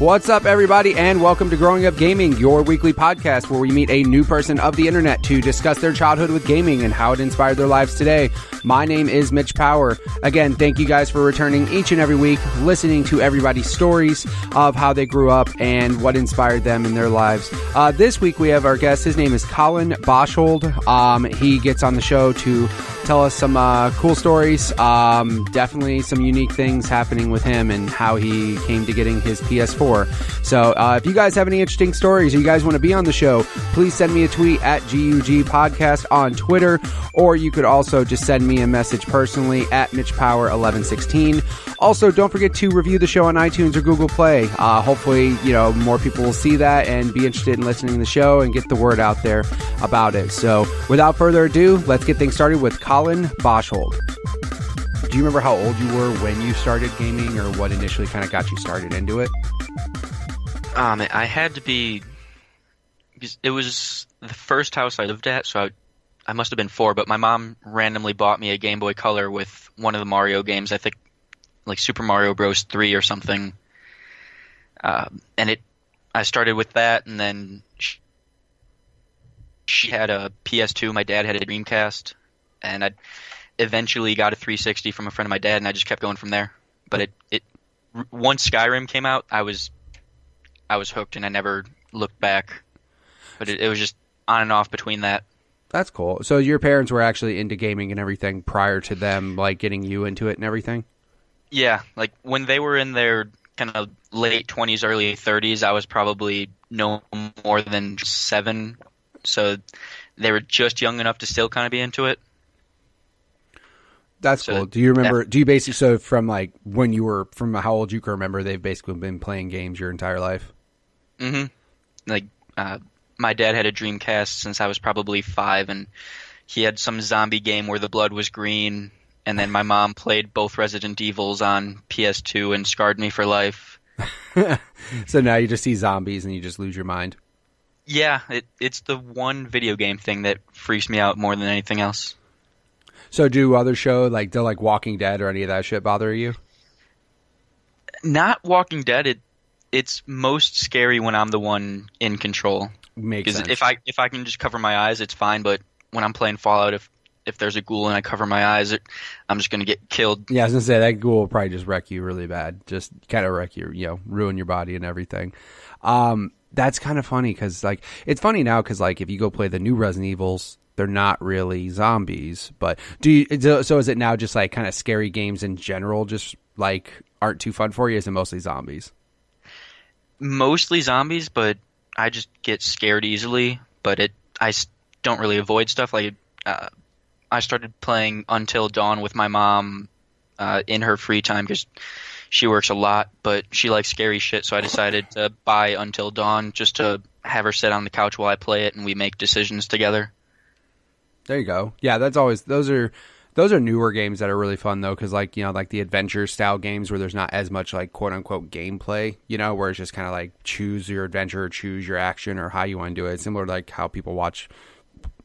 What's up, everybody, and welcome to Growing Up Gaming, your weekly podcast where we meet a new person of the internet to discuss their childhood with gaming and how it inspired their lives today. My name is Mitch Power. Again, thank you guys for returning each and every week, listening to everybody's stories of how they grew up and what inspired them in their lives. This week, we have our guest. His name is Collin Boshold. He gets on the show to tell us some cool stories, definitely some unique things happening with him and how he came to getting his PS4. So if you guys have any interesting stories or you guys want to be on the show, please send me a tweet at GUG Podcast on Twitter, or you could also just send me a message personally at MitchPower1116. Also, don't forget to review the show on iTunes or Google Play. Hopefully, more people will see that and be interested in listening to the show and get the word out there about it. So without further ado, let's get things started with Collin Boshold. Do you remember how old you were when you started gaming, or what initially kind of got you started into it? I had to be, because it was the first house I lived at, so I must have been 4, but my mom randomly bought me a Game Boy Color with one of the Mario games, I think like Super Mario Bros. 3 or something. I started with that, and then she had a PS2, my dad had a Dreamcast, and I eventually got a 360 from a friend of my dad, and I just kept going from there. But once Skyrim came out, I was hooked, and I never looked back. But it was just on and off between that. That's cool. So your parents were actually into gaming and everything prior to them, like, getting you into it and everything? Yeah, like when they were in their kind of late 20s, early 30s, I was probably no more than 7. So they were just young enough to still kind of be into it. That's cool. Do you remember, so from like when you were, from how old you can remember, they've basically been playing games your entire life? Mm-hmm. Like, my dad had a Dreamcast since I was probably 5, and he had some zombie game where the blood was green, and then my mom played both Resident Evils on PS2 and scarred me for life. So now you just see zombies and you just lose your mind? Yeah, it's the one video game thing that freaks me out more than anything else. So do other shows, like Walking Dead or any of that shit bother you? Not Walking Dead. It's most scary when I'm the one in control. Makes sense. If I can just cover my eyes, it's fine. But when I'm playing Fallout, if there's a ghoul and I cover my eyes, I'm just gonna get killed. Yeah, I was gonna say that ghoul will probably just wreck you really bad. Just kind of wreck your, ruin your body and everything. That's kind of funny because it's funny now because if you go play the new Resident Evils, they're not really zombies. But so is it now just kind of scary games in general just aren't too fun for you? Is it mostly zombies? Mostly zombies, but I just get scared easily. But I don't really avoid stuff. I started playing Until Dawn with my mom in her free time because she works a lot, but she likes scary shit. So I decided to buy Until Dawn just to have her sit on the couch while I play it, and we make decisions together. There you go. Yeah, that's always those are newer games that are really fun though, because like the adventure style games where there's not as much quote unquote gameplay, where it's just kind of choose your adventure, or choose your action, or how you want to do it. It's similar to how people watch.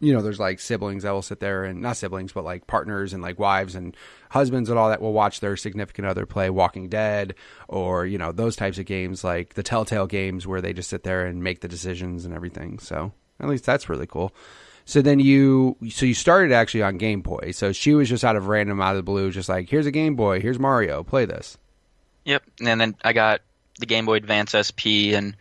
There's siblings that will sit there, and not siblings, but partners and wives and husbands and all that will watch their significant other play Walking Dead, or those types of games, like the Telltale games where they just sit there and make the decisions and everything. So at least that's really cool. So then you started actually on Game Boy. So she was just out of the blue, just here's a Game Boy, here's Mario, play this. Yep. And then I got the Game Boy Advance SP, and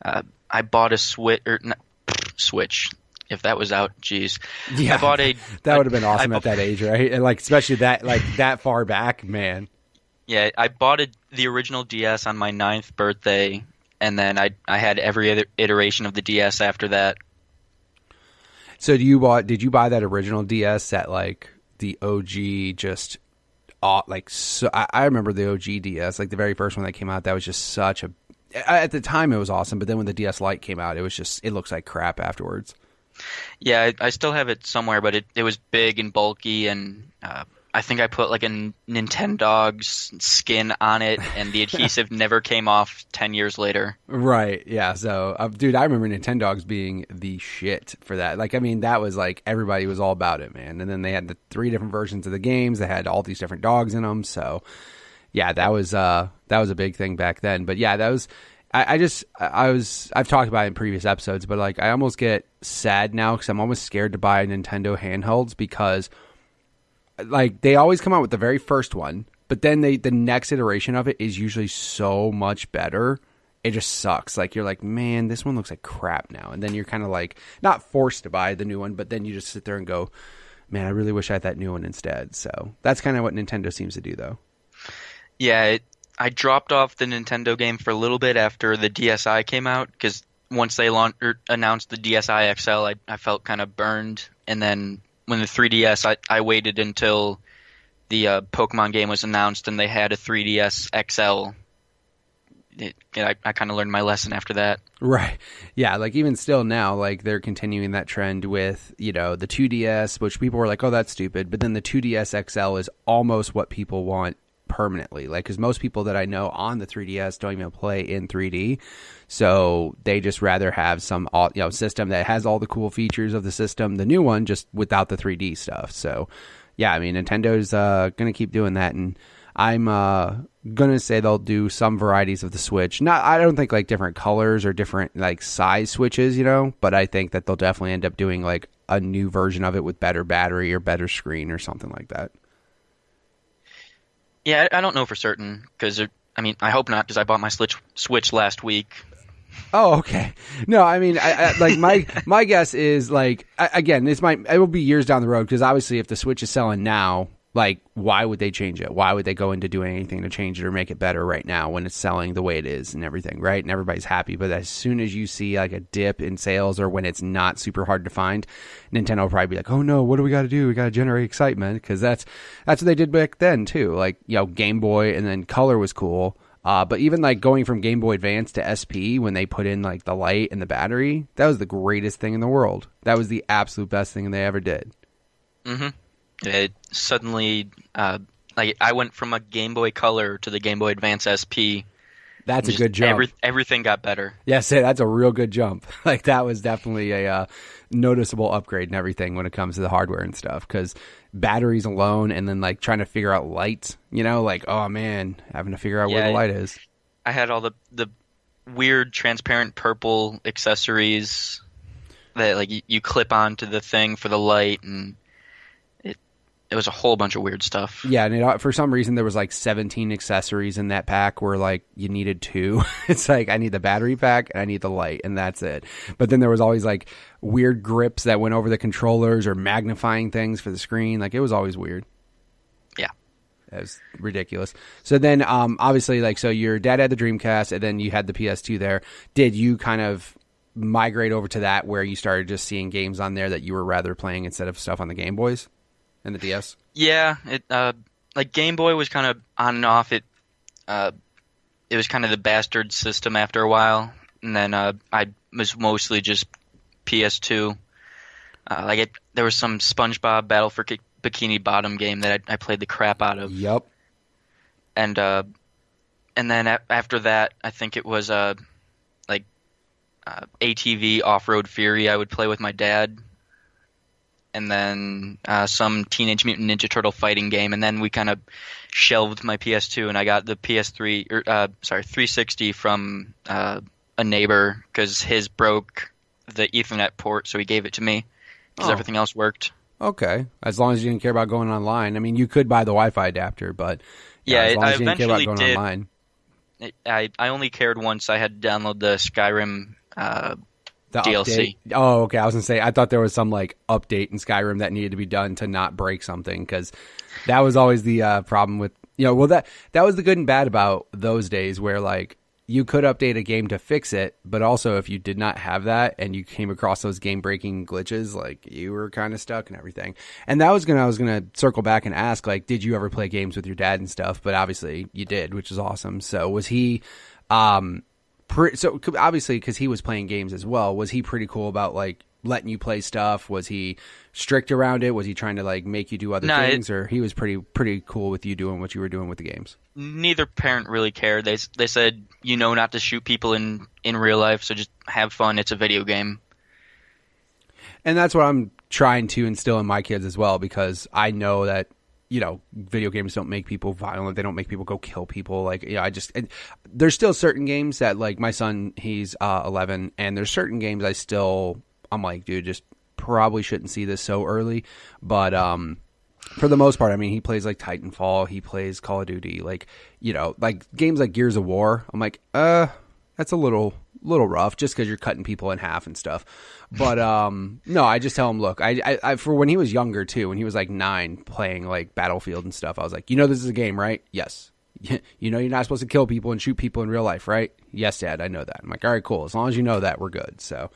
I bought a Switch. If that was out, geez. Yeah, that would have been awesome at that age, right? And especially that far back, man. Yeah, I bought the original DS on my 9th birthday, and then I had every other iteration of the DS after that. So did you buy that original DS at the OG just so I remember the OG DS, the very first one that came out, that was just such a, at the time it was awesome, but then when the DS Lite came out, it looks like crap afterwards. Yeah, I still have it somewhere, but it was big and bulky, and I think I put a Nintendog's skin on it, and the adhesive never came off 10 years later. Right, yeah. So, dude, I remember Nintendogs being the shit for that. That was everybody was all about it, man. And then they had the 3 different versions of the games. They had all these different dogs in them. So, yeah, that was a big thing back then. But yeah, that was. I've talked about it in previous episodes, but like I almost get sad now because I'm almost scared to buy Nintendo handhelds because like they always come out with the very first one, but then the next iteration of it is usually so much better. It just sucks. Like you're like, man, this one looks like crap now, and then you're kind of like not forced to buy the new one, but then you just sit there and go, man, I really wish I had that new one instead. So that's kind of what Nintendo seems to do, though. Yeah, I dropped off the Nintendo game for a little bit after the DSi came out because once they announced the DSi XL, I felt kind of burned. And then when the 3DS, I waited until the Pokemon game was announced and they had a 3DS XL. I kind of learned my lesson after that. Right. Yeah, like even still now, like they're continuing that trend with, the 2DS, which people were like, oh, that's stupid. But then the 2DS XL is almost what people want permanently, like because most people that I know on the 3DS don't even play in 3D, so they just rather have some system that has all the cool features of the system, the new one just without the 3D stuff. So yeah, I mean Nintendo's gonna keep doing that, and I'm gonna say they'll do some varieties of the Switch. I don't think like different colors or different like size Switches, but I think that they'll definitely end up doing like a new version of it with better battery or better screen or something like that. Yeah, I don't know for certain because I hope not because I bought my Switch last week. Oh, okay. No, I mean, I like my guess is like again, it will be years down the road because obviously if the Switch is selling now, like why would they change it? Why would they go into doing anything to change it or make it better right now when it's selling the way it is and everything, right? And everybody's happy. But as soon as you see like a dip in sales or when it's not super hard to find, Nintendo will probably be like, oh no, what do we got to do? We got to generate excitement because that's what they did back then too. Like, Game Boy and then Color was cool. But even like going from Game Boy Advance to SP when they put in like the light and the battery, that was the greatest thing in the world. That was the absolute best thing they ever did. Mm-hmm. It suddenly, like I went from a Game Boy Color to the Game Boy Advance SP. That's a good jump. Everything got better. Yes, that's a real good jump. Like that was definitely a noticeable upgrade and everything when it comes to the hardware and stuff. Because batteries alone, and then like trying to figure out lights, like oh man, having to figure out where the light is. I had all the weird transparent purple accessories that like you clip onto the thing for the light and. It was a whole bunch of weird stuff. Yeah, and for some reason there was like 17 accessories in that pack where like you needed 2. It's like I need the battery pack and I need the light and that's it. But then there was always like weird grips that went over the controllers or magnifying things for the screen. Like it was always weird. Yeah. It was ridiculous. So then obviously like so your dad had the Dreamcast and then you had the PS2 there. Did you kind of migrate over to that where you started just seeing games on there that you were rather playing instead of stuff on the Game Boys? And the DS? Yeah, like Game Boy was kind of on and off. It was kind of the bastard system after a while, and then I was mostly just PS2. There was some SpongeBob Battle for Bikini Bottom game that I played the crap out of. Yep. And then after that, I think it was ATV Off-Road Fury. I would play with my dad. And then some Teenage Mutant Ninja Turtle fighting game, and then we kind of shelved my PS2, and I got the 360 from a neighbor because his broke the Ethernet port, so he gave it to me because everything else worked. Okay, as long as you didn't care about going online. I mean, you could buy the Wi-Fi adapter, but as long as you didn't care about going online. I only cared once I had to download the Skyrim the DLC. Update. Oh, okay. I was gonna say I thought there was some like update in Skyrim that needed to be done to not break something because that was always the problem with that was the good and bad about those days where like you could update a game to fix it, but also if you did not have that and you came across those game breaking glitches, like you were kind of stuck and everything. And I was gonna circle back and ask like, did you ever play games with your dad and stuff? But obviously you did, which is awesome. So was he? So obviously, because he was playing games as well, was he pretty cool about like letting you play stuff? Was he strict around it? Was he trying to like make you do other things, or he was pretty cool with you doing what you were doing with the games? Neither parent really cared. They said not to shoot people in real life, so just have fun. It's a video game. And that's what I'm trying to instill in my kids as well, because I know that video games don't make people violent. They don't make people go kill people. Like, there's still certain games that, like, my son, he's 11, and there's certain games I'm like, dude, just probably shouldn't see this so early. But for the most part, I mean, he plays like Titanfall, he plays Call of Duty, like, like games like Gears of War. I'm like, that's a little rough just because you're cutting people in half and stuff. But no, I just tell him, look, I for when he was younger too, when he was like 9 playing like Battlefield and stuff, I was like, this is a game, right? Yes. You're not supposed to kill people and shoot people in real life, right? Yes, Dad, I know that. I'm like, all right, cool. As long as you know that, we're good. So,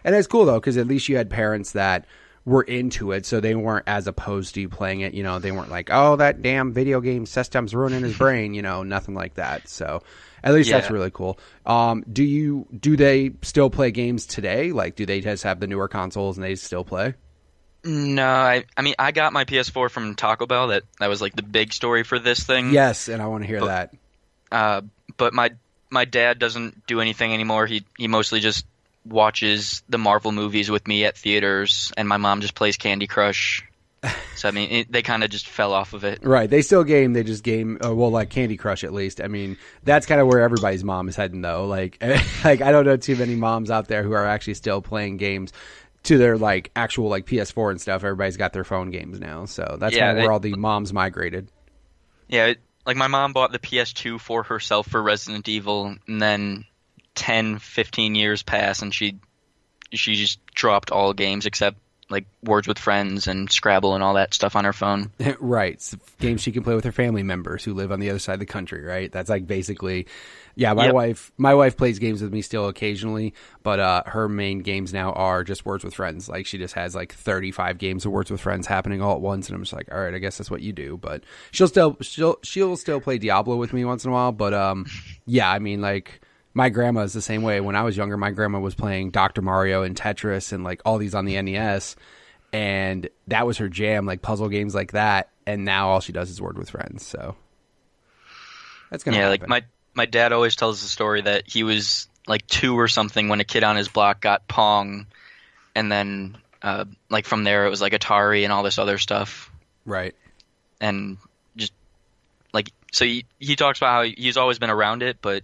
and it's cool though, because at least you had parents that were into it, so they weren't as opposed to you playing it. They weren't like, oh, that damn video game system's ruining his brain, nothing like that. So at least that's really cool. Do they still play games today? Like, do they just have the newer consoles and they still play? No, I mean, I got my PS4 from Taco Bell. That was like the big story for this thing. Yes, and I want to hear that. But my dad doesn't do anything anymore. He mostly just watches the Marvel movies with me at theaters, and my mom just plays Candy Crush. So I mean, they kind of just fell off of it. Right? They still game. They just game. Like Candy Crush, at least. I mean, that's kind of where everybody's mom is heading, though. Like I don't know too many moms out there who are actually still playing games to their like actual like PS4 and stuff. Everybody's got their phone games now, so that's kind of where all the moms migrated. Yeah, like my mom bought the PS2 for herself for Resident Evil, and then 10, 15 years pass, and she just dropped all games except like Words with Friends and Scrabble and all that stuff on her phone. Right. It's games she can play with her family members who live on the other side of the country, right? That's like basically, my wife plays games with me still occasionally, but her main games now are just Words with Friends. Like she just has like 35 games of Words with Friends happening all at once, and I'm just like, all right, I guess that's what you do. But she'll still play Diablo with me once in a while, but I mean, like, my grandma is the same way. When I was younger, my grandma was playing Dr. Mario and Tetris and like all these on the NES, and that was her jam, like puzzle games like that. And now all she does is Word with Friends. So that's gonna happen. Like my dad always tells the story that he was like 2 or something when a kid on his block got Pong, and then like from there it was like Atari and all this other stuff. Right. And just like, so he talks about how he's always been around it, but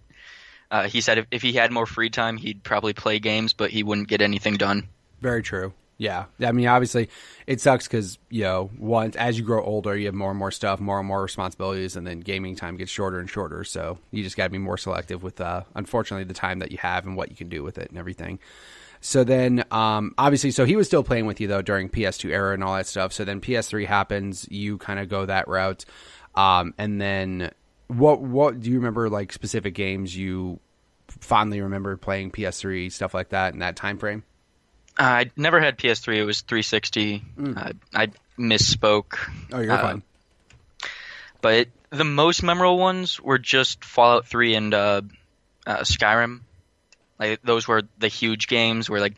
he said if he had more free time, he'd probably play games, but he wouldn't get anything done. Very true. Yeah. I mean, obviously, it sucks because, once as you grow older, you have more and more stuff, more and more responsibilities, and then gaming time gets shorter and shorter. So you just got to be more selective with, unfortunately, the time that you have and what you can do with it and everything. So then, obviously, so he was still playing with you, though, during PS2 era and all that stuff. So then PS3 happens. You kind of go that route. And then what do you remember, like, specific games you fondly remember playing PS3, stuff like that in that time frame? I never had PS3. It was 360. I misspoke. Oh, you're fine. But the most memorable ones were just Fallout 3 and Skyrim. Like, those were the huge games where, like,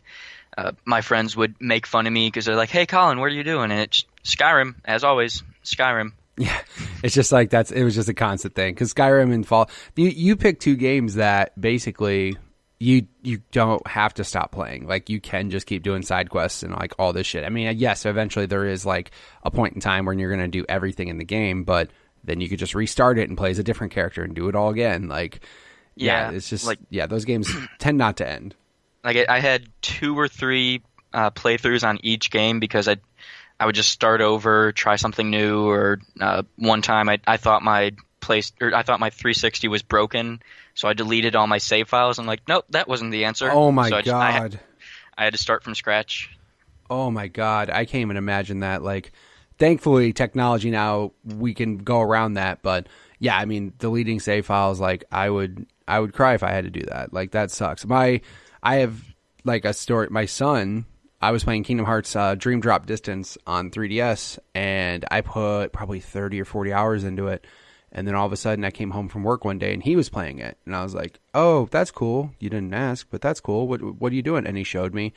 my friends would make fun of me because they're like, "Hey, Colin, what are you doing?" And it's Skyrim, as always. Skyrim. Yeah, it's just like it was just a constant thing because Skyrim and Fall. You pick 2 games that basically you don't have to stop playing. Like, you can just keep doing side quests and like all this shit. I mean, yes, eventually there is like a point in time when you're going to do everything in the game, but then you could just restart it and play as a different character and do it all again. Like, it's just like, those games tend not to end. Like, I had 2 or 3 playthroughs on each game because I would just start over, try something new, or one time I thought my 360 was broken, so I deleted all my save files. I'm like, nope, that wasn't the answer. Oh my god! I had to start from scratch. Oh my god, I can't even imagine that. Like, thankfully, technology now we can go around that, but yeah, I mean, deleting save files, like I would cry if I had to do that. Like, that sucks. I have like a story. My son. I was playing Kingdom Hearts Dream Drop Distance on 3DS, and I put probably 30 or 40 hours into it. And then all of a sudden I came home from work one day and he was playing it. And I was like, oh, that's cool. You didn't ask, but that's cool. What are you doing? And he showed me.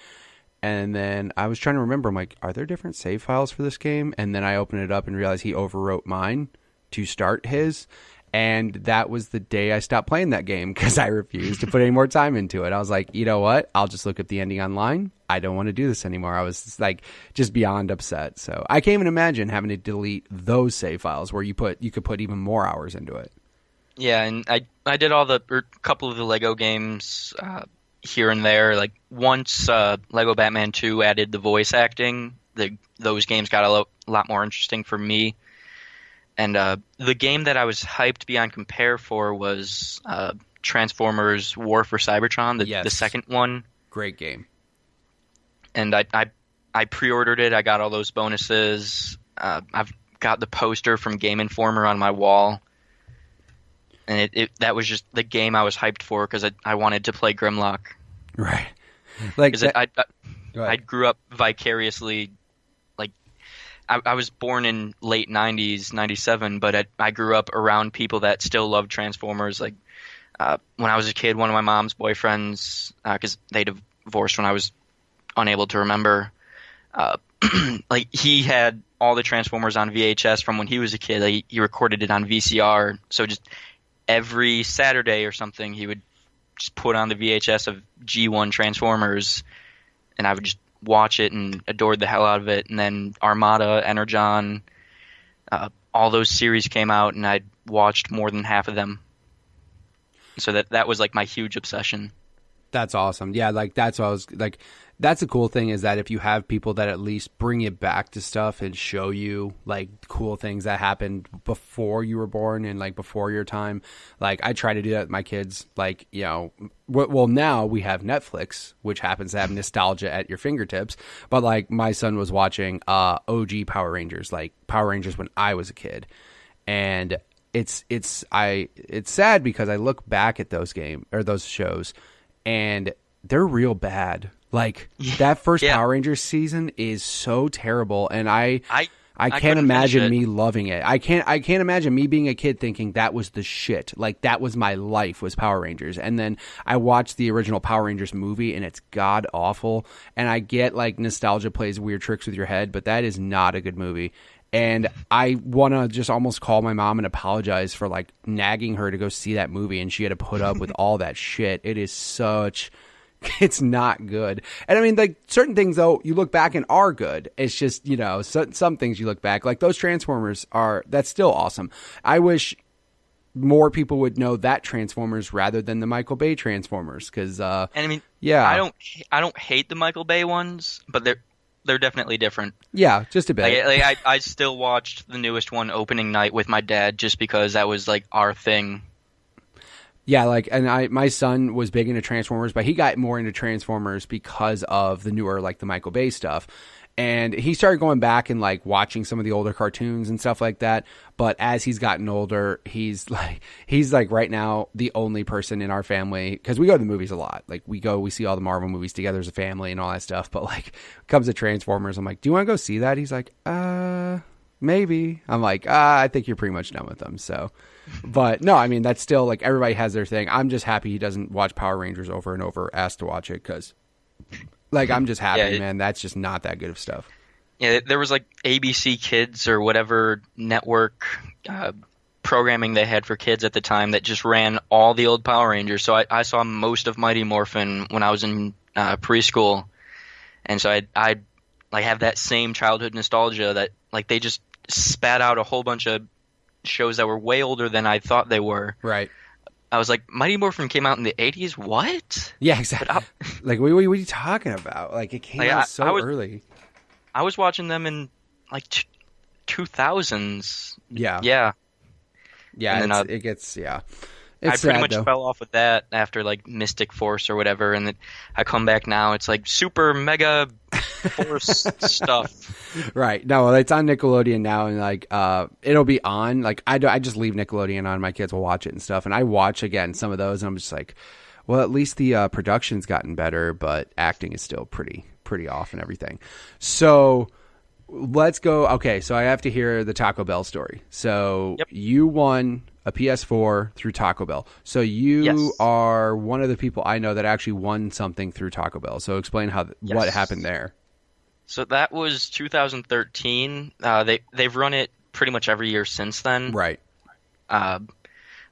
And then I was trying to remember, I'm like, are there different save files for this game? And then I opened it up and realized he overwrote mine to start his. And that was the day I stopped playing that game because I refused to put any more time into it. I was like, you know what? I'll just look up the ending online. I don't want to do this anymore. I was like just beyond upset. So I can't even imagine having to delete those save files where you could put even more hours into it. Yeah, and I did a couple of the Lego games here and there. Like once Lego Batman 2 added the voice acting, those games got a lot more interesting for me. And the game that I was hyped beyond compare for was Transformers War for Cybertron, the second one. Great game. And I pre-ordered it. I got all those bonuses. I've got the poster from Game Informer on my wall. And that was just the game I was hyped for because I wanted to play Grimlock. Right. Like I grew up vicariously. Like I was born in late 90s, 97, but I grew up around people that still loved Transformers. Like when I was a kid, one of my mom's boyfriends, because they divorced when I was unable to remember, like he had all the Transformers on VHS from when he was a kid. He recorded it on VCR. So just every Saturday or something, he would just put on the VHS of G1 Transformers, and I would just watch it and adored the hell out of it. And then Armada, Energon, all those series came out, and I'd watched more than half of them. So that was like my huge obsession. That's awesome. Yeah, like that's what I was like. That's the cool thing is that if you have people that at least bring it back to stuff and show you like cool things that happened before you were born and like before your time, like I try to do that with my kids. Like, you know, well now we have Netflix, which happens to have nostalgia at your fingertips. But like my son was watching OG Power Rangers, like Power Rangers when I was a kid, and it's sad because I look back at those shows and they're real bad. Like that first Power Rangers season is so terrible, and I can't imagine me loving it. I can't imagine me being a kid thinking that was the shit. Like that was my life, was Power Rangers. And then I watched the original Power Rangers movie and it's god awful. And I get like nostalgia plays weird tricks with your head, but that is not a good movie. And I want to just almost call my mom and apologize for like nagging her to go see that movie, and she had to put up with all that shit. It's not good. And I mean, like certain things though, you look back and are good. It's just, you know, some things you look back, like those Transformers that's still awesome. I wish more people would know that Transformers rather than the Michael Bay Transformers. Cause, and I mean, yeah, I don't hate the Michael Bay ones, but they're definitely different. Yeah, just a bit. I still watched the newest one opening night with my dad just because that was like our thing. Yeah, like, and my son was big into Transformers, but he got more into Transformers because of the newer, like the Michael Bay stuff. And he started going back and like watching some of the older cartoons and stuff like that. But as he's gotten older, he's like right now the only person in our family, because we go to the movies a lot. Like we see all the Marvel movies together as a family and all that stuff. But like comes to Transformers, I'm like, do you want to go see that? He's like, maybe. I'm like, I think you're pretty much done with them. So. But no, I mean, that's still like everybody has their thing. I'm just happy he doesn't watch Power Rangers over and over, asked to watch it, because like I'm just happy, man. That's just not that good of stuff. Yeah, there was like ABC Kids or whatever network programming they had for kids at the time that just ran all the old Power Rangers. So I saw most of Mighty Morphin when I was in preschool, and so I like have that same childhood nostalgia that like they just spat out a whole bunch of shows that were way older than I thought they were. Right. I was like, Mighty Morphin came out in the 80s? What? Yeah, exactly. Like, what are you talking about? Like, it came out so early. I was watching them in, like, 2000s. Yeah. Yeah. Yeah, and then, it gets, yeah. It's I pretty much fell off with that after, like, Mystic Force or whatever, and then I come back now, it's like super mega Force stuff. Right. No, it's on Nickelodeon now, and like it'll be on. Like I just leave Nickelodeon on. My kids will watch it and stuff, and I watch again some of those, and I'm just like, well, at least the production's gotten better, but acting is still pretty off and everything. So let's go. Okay, so I have to hear the Taco Bell story. So You won a PS4 through Taco Bell. So you are one of the people I know that actually won something through Taco Bell. So explain what happened there. So that was 2013. They've run it pretty much every year since then. Right.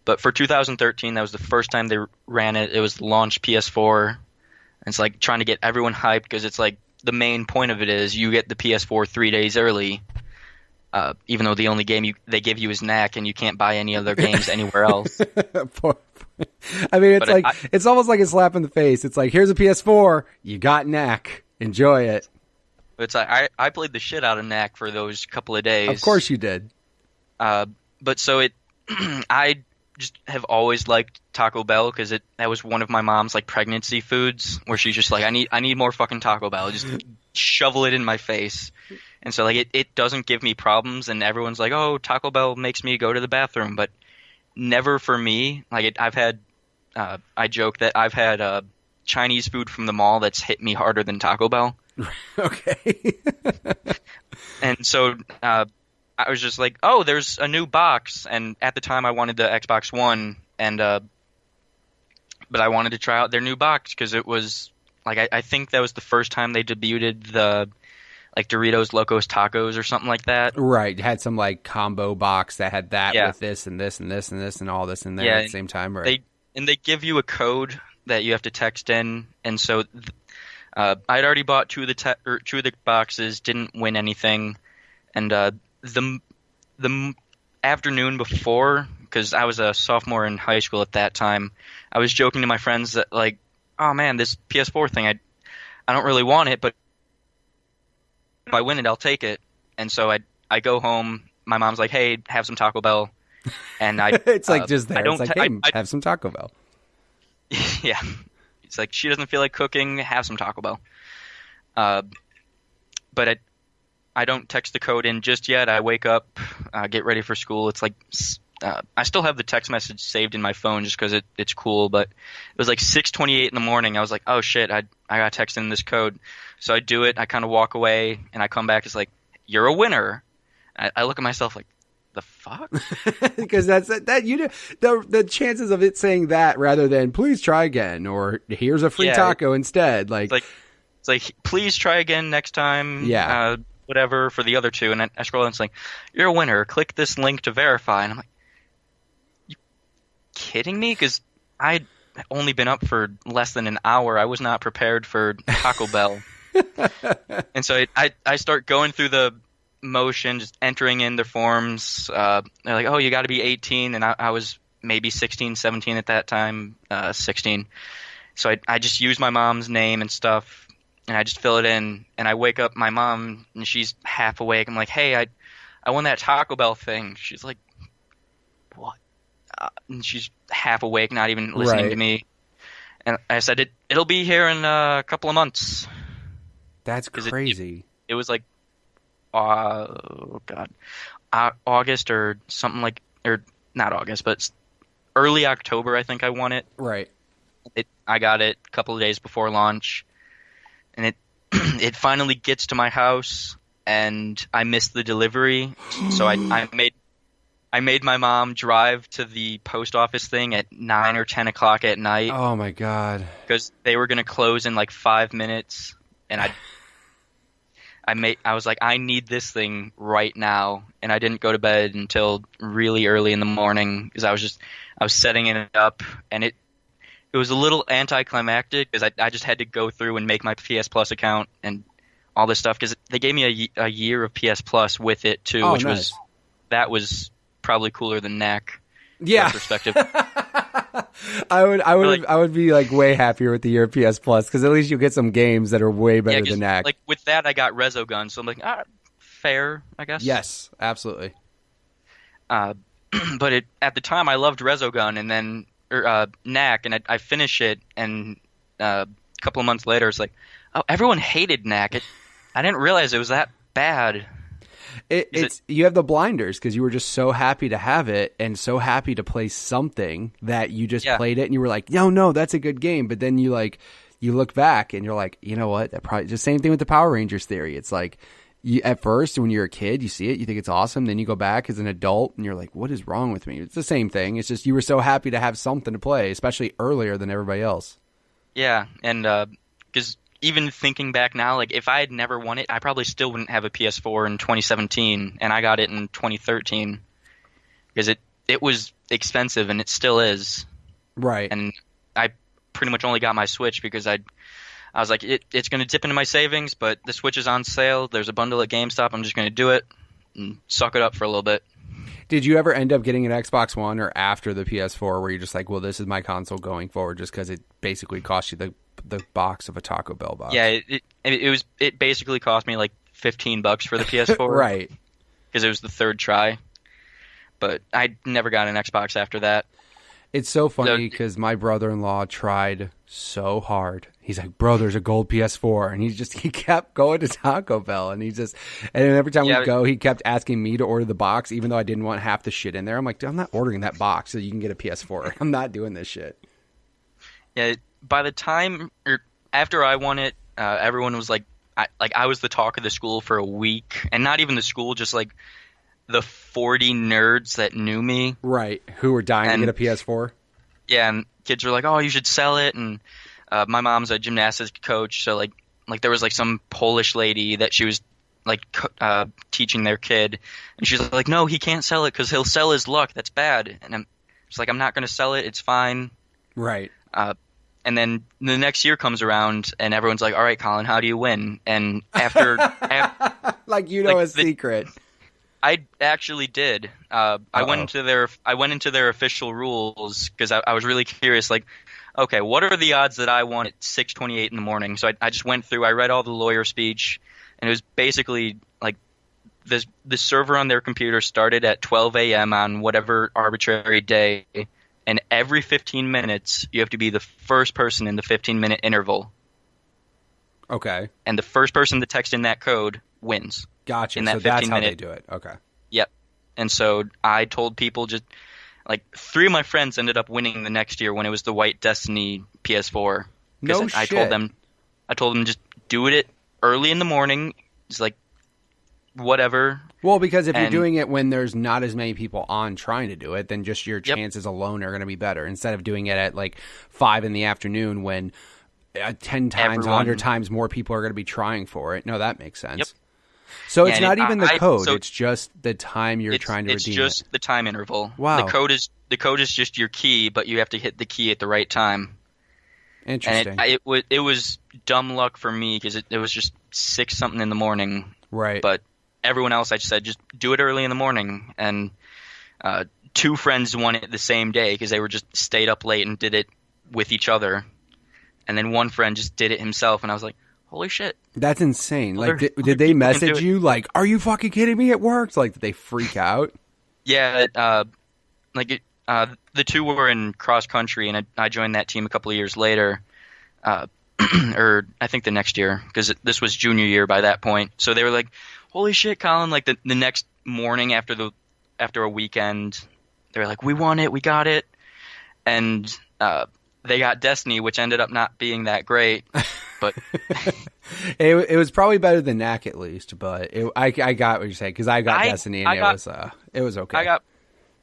But for 2013, that was the first time they ran it. It was launch PS4. And it's like trying to get everyone hyped because it's like the main point of it is you get the PS4 3 days early. Even though the only game they give you is Knack, and you can't buy any other games anywhere else. I mean, it's almost like a slap in the face. It's like, here's a PS4, you got Knack, enjoy it. It's like I played the shit out of Knack for those couple of days. Of course you did. But so I just have always liked Taco Bell because that was one of my mom's like pregnancy foods where she's just like, I need more fucking Taco Bell, just shovel it in my face. And so like it doesn't give me problems, and everyone's like, oh, Taco Bell makes me go to the bathroom, but never for me. Like I've had, I joke that I've had Chinese food from the mall that's hit me harder than Taco Bell. Okay. And so I was just like, oh, there's a new box, and at the time I wanted the Xbox One, and but I wanted to try out their new box because it was like I think that was the first time they debuted the like Doritos Locos Tacos or something like that. Right. Had some like combo box that had that with this and this and this and this and all this in there at the same time. Right. They give you a code that you have to text in, and so I'd already bought two of the boxes, didn't win anything, and the afternoon before, because I was a sophomore in high school at that time, I was joking to my friends that like, oh man, this PS4 thing, I don't really want it, but if I win it, I'll take it. And so I go home. My mom's like, "Hey, have some Taco Bell," and it's like just there. It's like, hey, have some Taco Bell. Yeah, it's like she doesn't feel like cooking. Have some Taco Bell. But I don't text the code in just yet. I wake up, get ready for school. It's like I still have the text message saved in my phone just because it's cool. But it was like 6:28 in the morning. I was like, oh shit, I got to text in this code. So I do it. I kind of walk away, and I come back. It's like, you're a winner. I look at myself like, the fuck? Because that's that you know the chances of it saying that rather than please try again or here's a free taco instead. Like it's like please try again next time. Yeah. Whatever for the other two, and I scroll and it's like, you're a winner. Click this link to verify, and I'm like, you kidding me? Because I'd only been up for less than an hour. I was not prepared for Taco Bell. And so I start going through the motion, just entering in the forms. They're like, oh, you got to be 18, and I was maybe 16, 17 at that time, 16. So I just use my mom's name and stuff, and I just fill it in, and I wake up my mom, and she's half awake. I'm like, hey, I won that Taco Bell thing. She's like, what? And she's half awake, not even listening to me. And I said, it'll be here in a couple of months. That's crazy. It was like, oh God, August or something like, or not August, but early October. I think I won it. Right. I got it a couple of days before launch, and it finally gets to my house, and I missed the delivery, so I made my mom drive to the post office thing at 9 or 10 o'clock at night. Oh my God. Because they were gonna close in like 5 minutes, and I was like, I need this thing right now, and I didn't go to bed until really early in the morning because I was setting it up, and it was a little anticlimactic because I just had to go through and make my PS Plus account and all this stuff because they gave me a year of PS Plus with it too, which nice. was probably cooler than Knack. Yeah. Perspective. I would be like way happier with the year PS Plus because at least you get some games that are way better than Knack. Like with that, I got Resogun, so I'm like, fair, I guess. Yes, absolutely. But at the time, I loved Resogun, and then Knack, and I finish it, and a couple of months later, it's like, oh, everyone hated Knack. I didn't realize it was that bad. You have the blinders because you were just so happy to have it and so happy to play something that you just played it and you were like, no, that's a good game. But then you look back and you're like, you know what? That probably just same thing with the Power Rangers theory. It's like at first when you're a kid, you see it, you think it's awesome. Then you go back as an adult and you're like, what is wrong with me? It's the same thing. It's just you were so happy to have something to play, especially earlier than everybody else. Yeah, and because even thinking back now, like if I had never won it, I probably still wouldn't have a PS4 in 2017, and I got it in 2013 because it was expensive, and it still is. Right. And I pretty much only got my Switch because I was like, it's going to dip into my savings, but the Switch is on sale. There's a bundle at GameStop. I'm just going to do it and suck it up for a little bit. Did you ever end up getting an Xbox One or after the PS4 where you're just like, well, this is my console going forward just because it basically cost you the box of a Taco Bell box? Yeah, it basically cost me like $15 for the PS4. Right. Because it was the third try. But I never got an Xbox after that. It's so funny because my brother-in-law tried so hard. He's like, bro, there's a gold PS4. And he kept going to Taco Bell. And and every time we'd go, he kept asking me to order the box, even though I didn't want half the shit in there. I'm like, I'm not ordering that box so you can get a PS4. I'm not doing this shit. Yeah, by the time, or after I won it, everyone was like, I was the talk of the school for a week. And not even the school, just like the 40 nerds that knew me. Right, who were dying to get a PS4. Yeah, and kids were like, oh, you should sell it. And my mom's a gymnastics coach, so like there was like some Polish lady that she was like teaching their kid, and she's like, no, he can't sell it because he'll sell his luck. That's bad. And I'm just like, I'm not going to sell it. It's fine. Right. And then the next year comes around, and everyone's like, all right, Collin, how do you win? And after like, you know, a secret. I actually did. I went into their official rules because I was really curious. Like, okay, what are the odds that I won at 6:28 in the morning? So I just went through. I read all the lawyer speech, and it was basically like the server on their computer started at 12 a.m. on whatever arbitrary day, and every 15 minutes you have to be the first person in the 15-minute interval. Okay. And the first person to text in that code wins. Gotcha. In that so that's how 15-minute. they do it. Okay. Yep. And so I told people just like 3 of my friends ended up winning the next year when it was the White Destiny PS4. No shit. I told them just do it early in the morning. It's like whatever. Well, because if you're doing it when there's not as many people on trying to do it, then just your chances alone are going to be better instead of doing it at like 5 in the afternoon when 10 times, 100 times more people are going to be trying for it. No, that makes sense. Yep. So it's not even the code; it's just the time you're trying to redeem it. It's just the time interval. Wow. The code is just your key, but you have to hit the key at the right time. Interesting. And it was dumb luck for me because it was just 6 something in the morning. Right. But everyone else, I just said, just do it early in the morning. And 2 friends won it the same day because they were just stayed up late and did it with each other. And then one friend just did it himself, and I was like, holy shit. That's insane. Like, did they message you like, are you fucking kidding me? It worked. Like, did they freak out? Yeah. The 2 were in cross country, and I joined that team a couple of years later, or I think the next year, because this was junior year by that point. So they were like, holy shit, Collin. Like the next morning after a weekend, they were like, we won it. We got it. And they got Destiny, which ended up not being that great. But it was probably better than Knack at least, but I got what you're saying because I got Destiny and it was okay.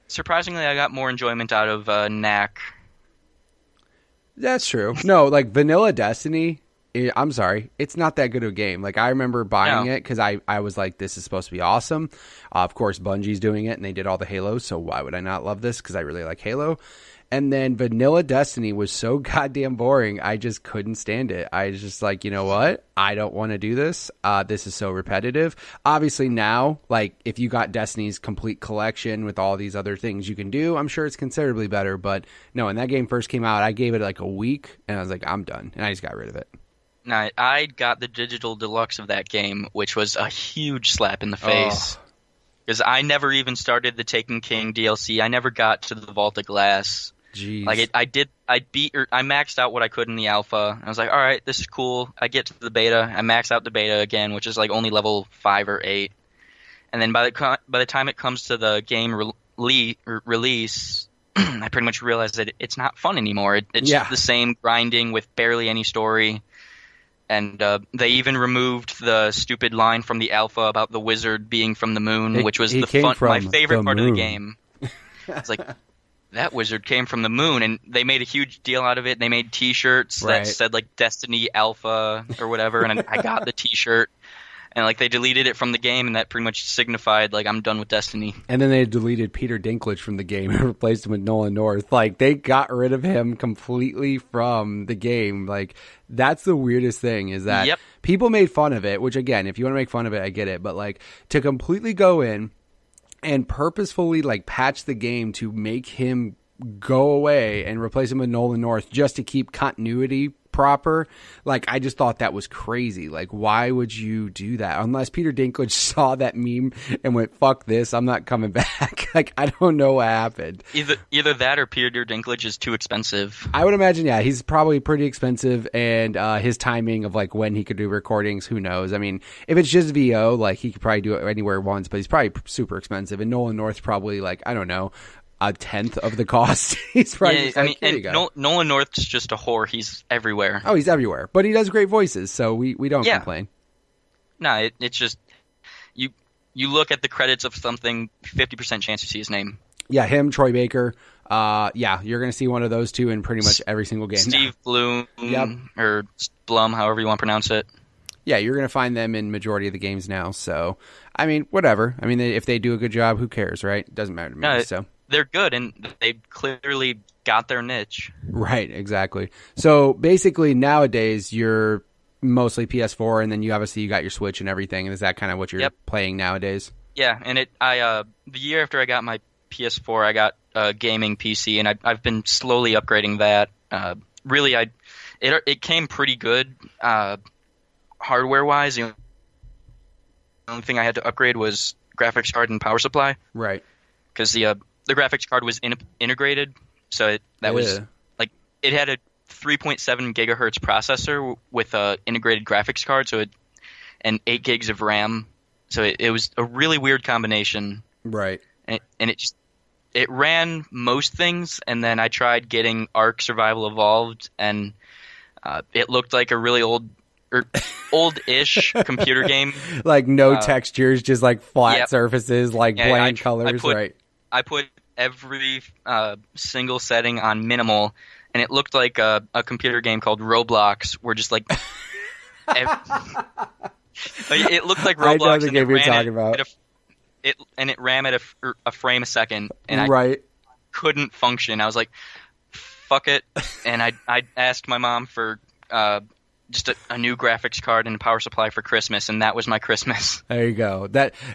Surprisingly, I got more enjoyment out of Knack. That's true. No, like vanilla Destiny, I'm sorry, it's not that good of a game. Like I remember buying it because I was like, this is supposed to be awesome. Of course, Bungie's doing it and they did all the Halo, so why would I not love this? Because I really like Halo. And then vanilla Destiny was so goddamn boring, I just couldn't stand it. I was just like, you know what? I don't want to do this. This is so repetitive. Obviously now, like, if you got Destiny's complete collection with all these other things you can do, I'm sure it's considerably better. But no, when that game first came out, I gave it like a week, and I was like, I'm done. And I just got rid of it. No, I got the digital deluxe of that game, which was a huge slap in the face. Because I never even started the Taken King DLC. I never got to the Vault of Glass. Jeez. Like I maxed out what I could in the alpha. I was like, all right, this is cool. I get to the beta. I max out the beta again, which is like only level 5 or 8. And then by the time it comes to the game release, I pretty much realized that it's not fun anymore. It's just the same grinding with barely any story. And they even removed the stupid line from the alpha about the wizard being from the moon, which was my favorite part of the game. It's like, that wizard came from the moon, and they made a huge deal out of it. They made T-shirts that said like Destiny Alpha or whatever, and I got the T-shirt. and like they deleted it from the game, and that pretty much signified like I'm done with Destiny. And then they deleted Peter Dinklage from the game and replaced him with Nolan North. Like, they got rid of him completely from the game. Like, that's the weirdest thing, is that people made fun of it, which, again, if you want to make fun of it, I get it. But, like, to completely go in and purposefully, like, patch the game to make him go away and replace him with Nolan North just to keep continuity proper, like, I just thought that was crazy. Like, why would you do that? Unless Peter Dinklage saw that meme and went, fuck this, I'm not coming back. Like, I don't know what happened. Either that or Peter Dinklage is too expensive. I would imagine, yeah, he's probably pretty expensive, and his timing of, like, when he could do recordings, who knows? I mean, if it's just VO, like, he could probably do it anywhere once, but he's probably super expensive, and Nolan North's probably, like, I don't know, a tenth of the cost. He's probably just like, here you go. Nolan North's just a whore. He's everywhere. Oh, he's everywhere. But he does great voices, so we don't complain. No, it's just you look at the credits of something, 50% chance you see his name. Yeah, him, Troy Baker. Yeah, you're going to see one of those two in pretty much every single game. Steve Bloom, or Blum, however you want to pronounce it. Yeah, you're going to find them in majority of the games now. So, I mean, whatever. I mean, if they do a good job, who cares, right? Doesn't matter to me. So they're good, and they clearly got their niche. Right, exactly. So basically, nowadays you're mostly PS4, and then you obviously you got your Switch and everything. And is that kind of what you're playing nowadays? Yeah, and the year after I got my PS4, I got a gaming PC, and I've been slowly upgrading that. Really, it came pretty good hardware wise. The only thing I had to upgrade was graphics card and power supply. Right. Because the graphics card was integrated, so was like it had a 3.7 gigahertz processor with a integrated graphics card, and 8 gigs of RAM. So it was a really weird combination. Right. And it ran most things, and then I tried getting Ark Survival Evolved, and it looked like a really old-ish computer game. Like no textures, just like flat surfaces, like bland colors. I put every single setting on minimal, and it looked like a computer game called Roblox, where just like it looked like Roblox. I know the game you're talking about. It ran at a frame a second, and I couldn't function. I was like, "Fuck it," and I asked my mom for just a new graphics card and a power supply for Christmas, and that was my Christmas. There you go.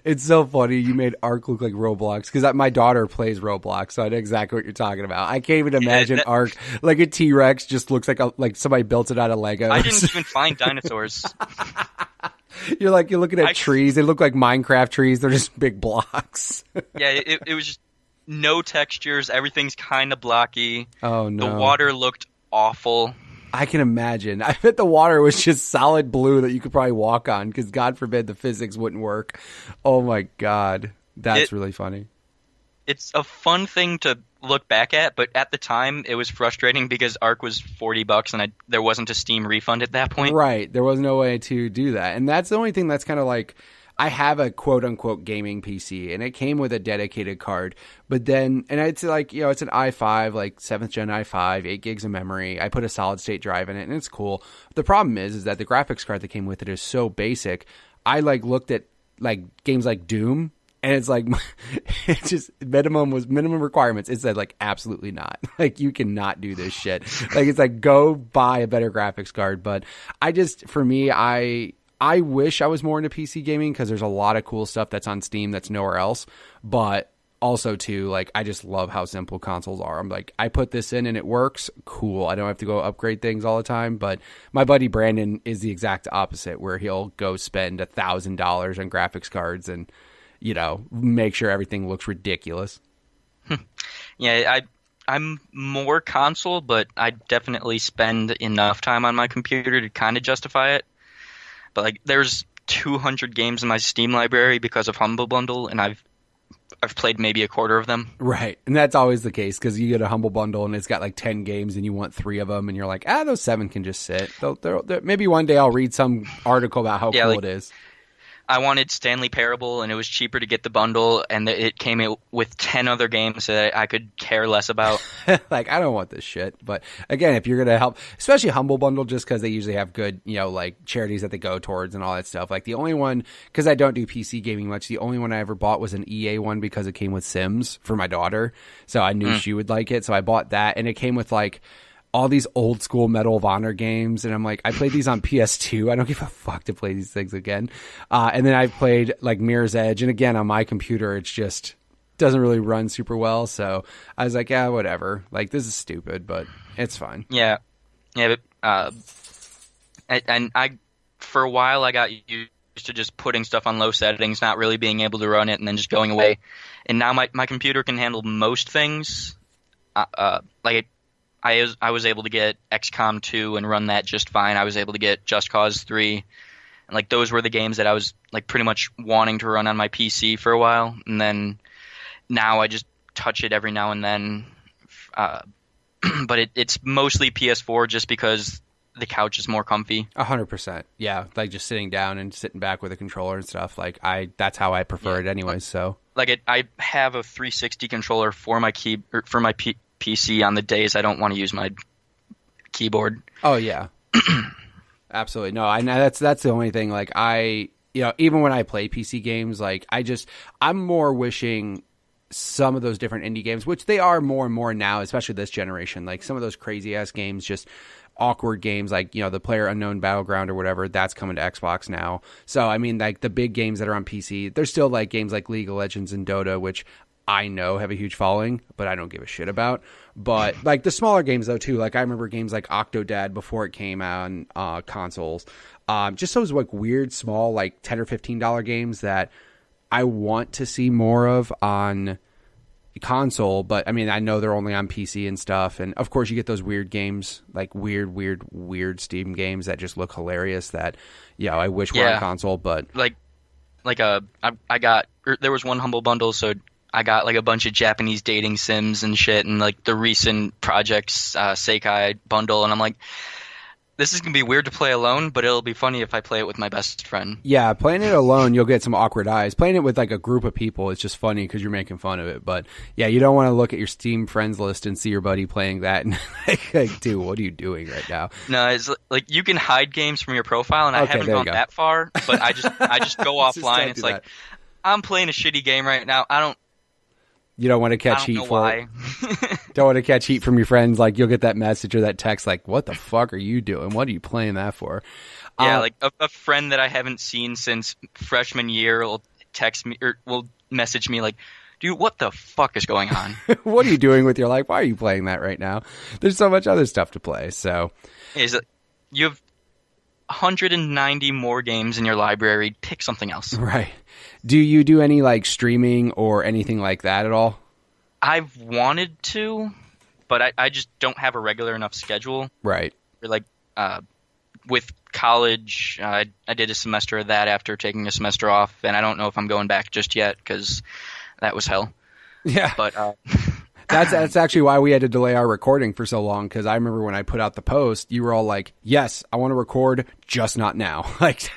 It's so funny you made Ark look like Roblox, because my daughter plays Roblox, so I know exactly what you're talking about. I can't even imagine Ark like a T-Rex just looks like somebody built it out of Legos. I didn't even find dinosaurs. You're looking at trees. They look like Minecraft trees. They're just big blocks. Yeah, it was just no textures. Everything's kind of blocky. Oh no. The water looked awful. I can imagine. I bet the water was just solid blue that you could probably walk on, because God forbid the physics wouldn't work. Oh my God. That's really funny. It's a fun thing to look back at, but at the time it was frustrating because Ark was $40 and there wasn't a Steam refund at that point. Right. There was no way to do that. And that's the only thing that's kind of like, I have a quote unquote gaming PC, and it came with a dedicated card, but then, and it's like, it's an i5, like 7th gen i5, 8 gigs of memory. I put a solid state drive in it, and it's cool. The problem is that the graphics card that came with it is so basic. I looked at like games like Doom, and it's like, it's just minimum requirements. It said like, absolutely not. Like, you cannot do this shit. Like, it's like, go buy a better graphics card. But for me, I wish I was more into PC gaming, because there's a lot of cool stuff that's on Steam that's nowhere else. But also, too, like, I just love how simple consoles are. I'm like, I put this in and it works. Cool. I don't have to go upgrade things all the time. But my buddy Brandon is the exact opposite, where he'll go spend $1,000 on graphics cards and, make sure everything looks ridiculous. Yeah, I'm more console, but I definitely spend enough time on my computer to kind of justify it. But like, there's 200 games in my Steam library because of Humble Bundle, and I've played maybe a quarter of them. Right, and that's always the case, because you get a Humble Bundle and it's got like 10 games, and you want 3 of them, and you're like, those 7 can just sit. Maybe one day I'll read some article about how cool it is. I wanted Stanley Parable, and it was cheaper to get the bundle, and it came with 10 other games that I could care less about. Like, I don't want this shit. But again, if you're going to help, especially Humble Bundle, just because they usually have good, like charities that they go towards and all that stuff. Like the only one, because I don't do PC gaming much, the only one I ever bought was an EA one because it came with Sims for my daughter. So I knew she would like it. So I bought that, and it came with like all these old school Medal of Honor games, and I'm like, I played these on PS2. I don't give a fuck to play these things again. And then I played like Mirror's Edge, and again on my computer, it's just doesn't really run super well. So I was like, yeah, whatever. Like this is stupid, but it's fine. Yeah, but and I for a while I got used to just putting stuff on low settings, not really being able to run it, and then just going away. And now my computer can handle most things. I was able to get XCOM 2 and run that just fine. I was able to get Just Cause 3. And like those were the games that I was like pretty much wanting to run on my PC for a while. And then now I just touch it every now and then. But it's mostly PS4 just because the couch is more comfy. 100%. Yeah, like just sitting down and sitting back with a controller and stuff. Like that's how I prefer it anyways. So like I have a 360 controller for my PC on the days I don't want to use my keyboard. Oh yeah, absolutely. No, I know that's the only thing. Like even when I play PC games, like I'm more wishing some of those different indie games, which they are more and more now, especially this generation. Like some of those crazy ass games, just awkward games like the PlayerUnknown Battleground or whatever, that's coming to Xbox now. So I mean, like the big games that are on PC, there's still like games like League of Legends and Dota, which I know have a huge following, but I don't give a shit about. But like the smaller games though too, like I remember games like Octodad before it came out on consoles. Just those like weird small like $10 or $15 games that I want to see more of on console, but I mean I know they're only on PC and stuff. And of course you get those weird games, like weird Steam games that just look hilarious that I wish were on console. But there was one Humble Bundle, so I got like a bunch of Japanese dating sims and shit, and like the recent Projects Sekai bundle, and I'm like, this is gonna be weird to play alone, but it'll be funny if I play it with my best friend. Yeah, playing it alone, you'll get some awkward eyes. Playing it with like a group of people, it's just funny because you're making fun of it. But yeah, you don't want to look at your Steam friends list and see your buddy playing that and like, dude, what are you doing right now? No, it's like you can hide games from your profile, and I haven't gone that far, but I just go offline. It's like I'm playing a shitty game right now. You don't want to catch heat for it. Don't want to catch heat from your friends. Like you'll get that message or that text like, what the fuck are you doing? What are you playing that for? Yeah, like a friend that I haven't seen since freshman year will text me or will message me like, dude, what the fuck is going on? What are you doing with your life? Why are you playing that right now? There's so much other stuff to play. So you have 190 more games in your library. Pick something else. Right. Do you do any like streaming or anything like that at all? I've wanted to, but I just don't have a regular enough schedule. Right. Like with college, I did a semester of that after taking a semester off, and I don't know if I'm going back just yet because that was hell. Yeah. But that's actually why we had to delay our recording for so long, because I remember when I put out the post, you were all like, yes, I want to record, just not now. Like